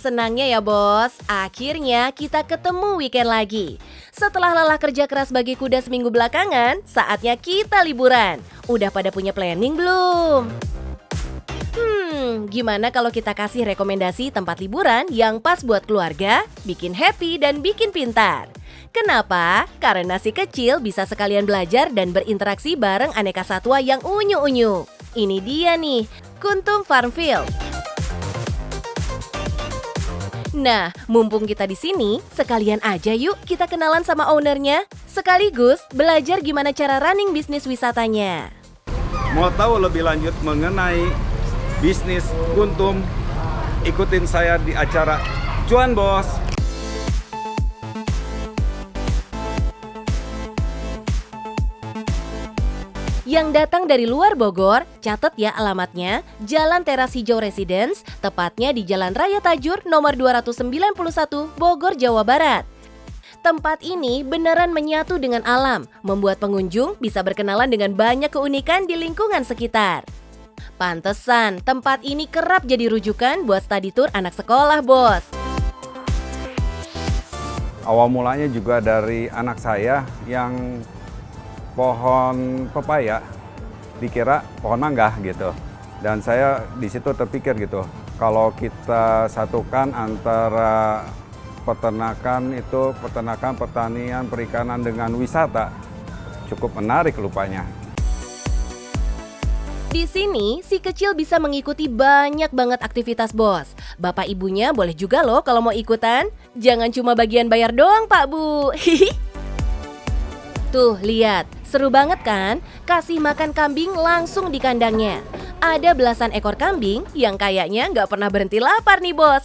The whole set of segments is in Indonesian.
senangnya ya bos, akhirnya kita ketemu weekend lagi. Setelah lelah kerja keras bagi kuda seminggu belakangan, saatnya kita liburan. Udah pada punya planning belum? Gimana kalau kita kasih rekomendasi tempat liburan yang pas buat keluarga, bikin happy dan bikin pintar? Kenapa? Karena si kecil bisa sekalian belajar dan berinteraksi bareng aneka satwa yang unyu-unyu. Ini dia nih, Kuntum Farmfield. Nah, mumpung kita di sini, sekalian aja yuk kita kenalan sama ownernya. Sekaligus belajar gimana cara running bisnis wisatanya. Mau tahu lebih lanjut mengenai bisnis Kuntum? Ikutin saya di acara Cuan Bos. Yang datang dari luar Bogor, catat ya alamatnya, Jalan Teras Hijau Residence, tepatnya di Jalan Raya Tajur nomor 291, Bogor, Jawa Barat. Tempat ini beneran menyatu dengan alam, membuat pengunjung bisa berkenalan dengan banyak keunikan di lingkungan sekitar. Pantesan, tempat ini kerap jadi rujukan buat study tour anak sekolah, bos. Awal mulanya juga dari anak saya yang pohon pepaya dikira pohon mangga gitu. Dan saya di situ terpikir gitu, kalau kita satukan antara peternakan, pertanian, perikanan dengan wisata, cukup menarik rupanya. Di sini, si kecil bisa mengikuti banyak banget aktivitas bos. Bapak ibunya boleh juga loh kalau mau ikutan. Jangan cuma bagian bayar doang, Pak Bu. Tuh, lihat. Seru banget kan? Kasih makan kambing langsung di kandangnya. Ada belasan ekor kambing yang kayaknya nggak pernah berhenti lapar nih bos.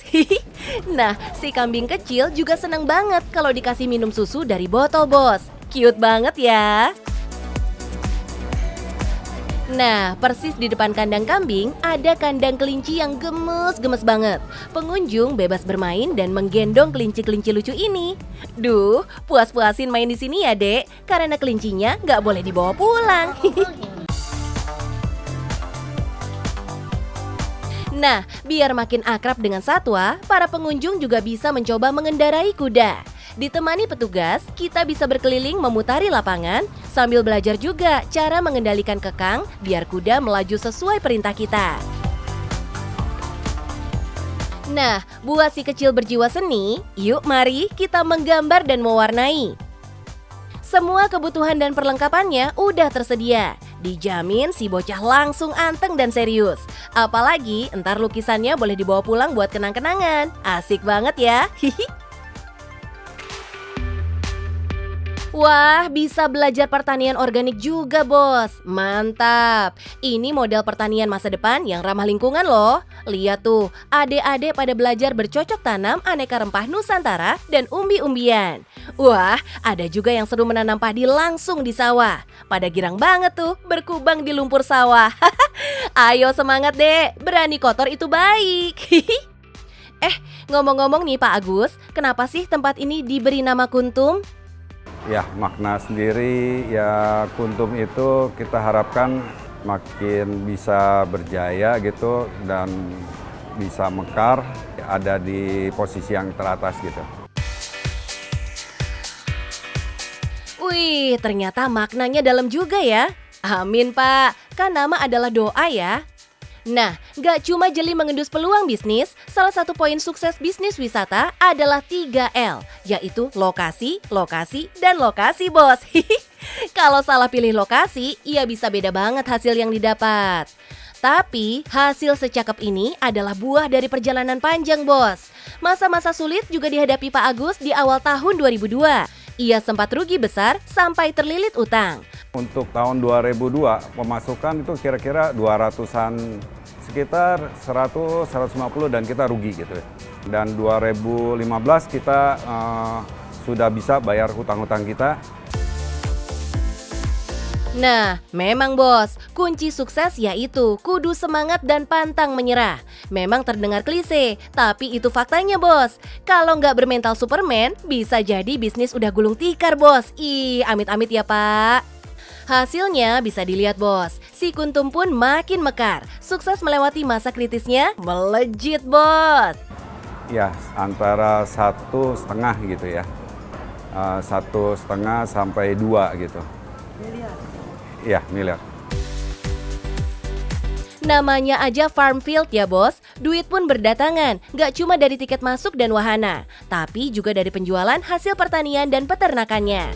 Nah, si kambing kecil juga seneng banget kalau dikasih minum susu dari botol bos. Cute banget ya. Nah, persis di depan kandang kambing ada kandang kelinci yang gemes-gemes banget. Pengunjung bebas bermain dan menggendong kelinci-kelinci lucu ini. Duh, puas-puasin main di sini ya, Dek, karena kelincinya nggak boleh dibawa pulang. Nah, biar makin akrab dengan satwa, para pengunjung juga bisa mencoba mengendarai kuda. Ditemani petugas, kita bisa berkeliling memutari lapangan sambil belajar juga cara mengendalikan kekang biar kuda melaju sesuai perintah kita. Nah, buat si kecil berjiwa seni, yuk mari kita menggambar dan mewarnai. Semua kebutuhan dan perlengkapannya udah tersedia. Dijamin si bocah langsung anteng dan serius. Apalagi entar lukisannya boleh dibawa pulang buat kenang-kenangan. Asik banget ya. Wah, bisa belajar pertanian organik juga, bos. Mantap. Ini model pertanian masa depan yang ramah lingkungan loh. Lihat tuh, adik-adik pada belajar bercocok tanam aneka rempah Nusantara dan umbi-umbian. Wah, ada juga yang seru menanam padi langsung di sawah. Pada girang banget tuh, berkubang di lumpur sawah. Ayo semangat, Dek. Berani kotor itu baik. Ngomong-ngomong nih Pak Agus, kenapa sih tempat ini diberi nama Kuntum? Ya, makna sendiri ya, Kuntum itu kita harapkan makin bisa berjaya gitu dan bisa mekar, ada di posisi yang teratas gitu. Wih, ternyata maknanya dalam juga ya. Amin Pak, kan nama adalah doa ya. Nah, gak cuma jeli mengendus peluang bisnis, salah satu poin sukses bisnis wisata adalah 3L, yaitu lokasi, lokasi, dan lokasi bos. Kalau salah pilih lokasi, ia bisa beda banget hasil yang didapat. Tapi, hasil secakep ini adalah buah dari perjalanan panjang bos. Masa-masa sulit juga dihadapi Pak Agus di awal tahun 2002. Ia sempat rugi besar sampai terlilit utang. Untuk tahun 2002, pemasukan itu kira-kira 200-an, sekitar 100, 150 dan kita rugi gitu. Dan 2015 kita sudah bisa bayar hutang-hutang kita. Nah, memang bos, kunci sukses yaitu kudu semangat dan pantang menyerah. Memang terdengar klise, tapi itu faktanya bos. Kalau nggak bermental Superman, bisa jadi bisnis udah gulung tikar bos. Ih, amit-amit ya Pak. Hasilnya bisa dilihat bos, si Kuntum pun makin mekar. Sukses melewati masa kritisnya, melejit bos. Ya, antara 1,5 gitu ya. 1,5 sampai 2 gitu. Miliar. Iya, miliar. Namanya aja farm field ya bos, duit pun berdatangan, gak cuma dari tiket masuk dan wahana, tapi juga dari penjualan hasil pertanian dan peternakannya.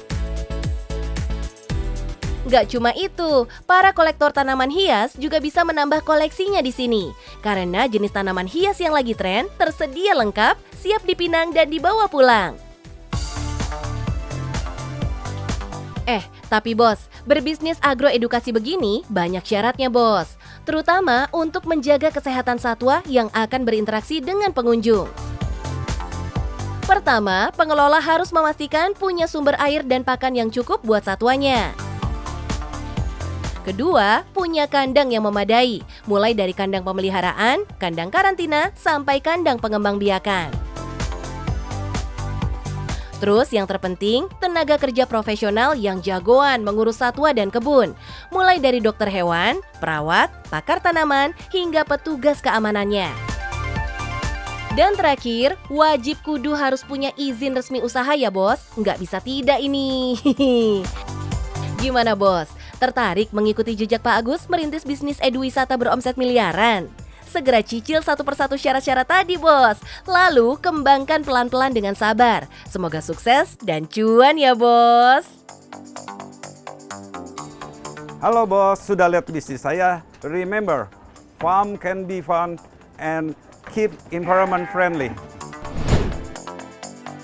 Gak cuma itu, para kolektor tanaman hias juga bisa menambah koleksinya di sini. Karena jenis tanaman hias yang lagi tren tersedia lengkap, siap dipinang dan dibawa pulang. Tapi bos, berbisnis agroedukasi begini banyak syaratnya bos. Terutama untuk menjaga kesehatan satwa yang akan berinteraksi dengan pengunjung. Pertama, pengelola harus memastikan punya sumber air dan pakan yang cukup buat satwanya. Kedua, punya kandang yang memadai, mulai dari kandang pemeliharaan, kandang karantina, sampai kandang pengembang biakan. Terus yang terpenting, tenaga kerja profesional yang jagoan mengurus satwa dan kebun. Mulai dari dokter hewan, perawat, pakar tanaman, hingga petugas keamanannya. Dan terakhir, wajib kudu harus punya izin resmi usaha ya bos. Nggak bisa tidak ini. Gimana bos? Tertarik mengikuti jejak Pak Agus merintis bisnis eduwisata beromset miliaran? Segera cicil satu persatu syarat-syarat tadi bos. Lalu kembangkan pelan-pelan dengan sabar. Semoga sukses dan cuan ya bos. Halo bos, sudah lihat bisnis saya? Remember, farm can be fun and keep environment friendly.